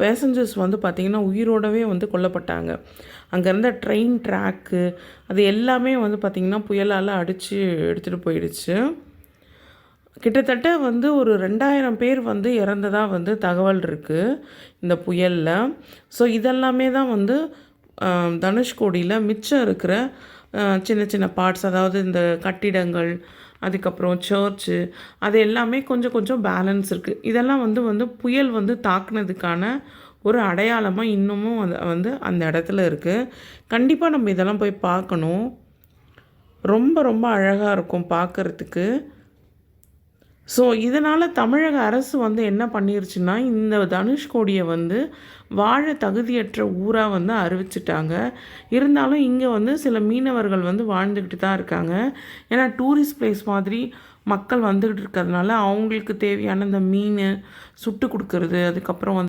Passengers வந்து பார்த்திங்கன்னா உயிரோடவே வந்து கொல்லப்பட்டாங்க. அங்கே இருந்த ட்ரெயின் ட்ராக்கு அது எல்லாமே வந்து பார்த்திங்கன்னா புயலால் அடித்து எடுத்துகிட்டு போயிடுச்சு. கிட்டத்தட்ட வந்து ஒரு 2000 பேர் வந்து இறந்ததா வந்து தகவல் இருக்குது இந்த புயலில். ஸோ இதெல்லாமே தான் வந்து தனுஷ்கோடியில் மிச்சம் இருக்கிற சின்ன சின்ன பார்ட்ஸ், அதாவது இந்த கட்டிடங்கள், அதுக்கப்புறம் சர்ச்சு, அது எல்லாமே கொஞ்சம் கொஞ்சம் பேலன்ஸ் இருக்குது. இதெல்லாம் வந்து வந்து புயல் வந்து தாக்குனதுக்கான ஒரு அடையாளமாக இன்னமும் வந்து அந்த இடத்துல இருக்குது. கண்டிப்பாக நம்ம இதெல்லாம் போய் பார்க்கணும். ரொம்ப ரொம்ப அழகாக இருக்கும் பார்க்குறதுக்கு. ஸோ இதனால் தமிழக அரசு வந்து என்ன பண்ணிருச்சுன்னா, இந்த தனுஷ்கோடியை வந்து வாழ தகுதியற்ற ஊராக வந்து அறிவிச்சிட்டாங்க. இருந்தாலும் இங்கே வந்து சில மீனவர்கள் வந்து வாழ்ந்துக்கிட்டு தான் இருக்காங்க. ஏன்னா டூரிஸ்ட் பிளேஸ் மாதிரி மக்கள் வந்துக்கிட்டு இருக்கிறதுனால அவங்களுக்கு தேவையான இந்த மீன் சுட்டு கொடுக்கறது, அதுக்கப்புறம் வந்து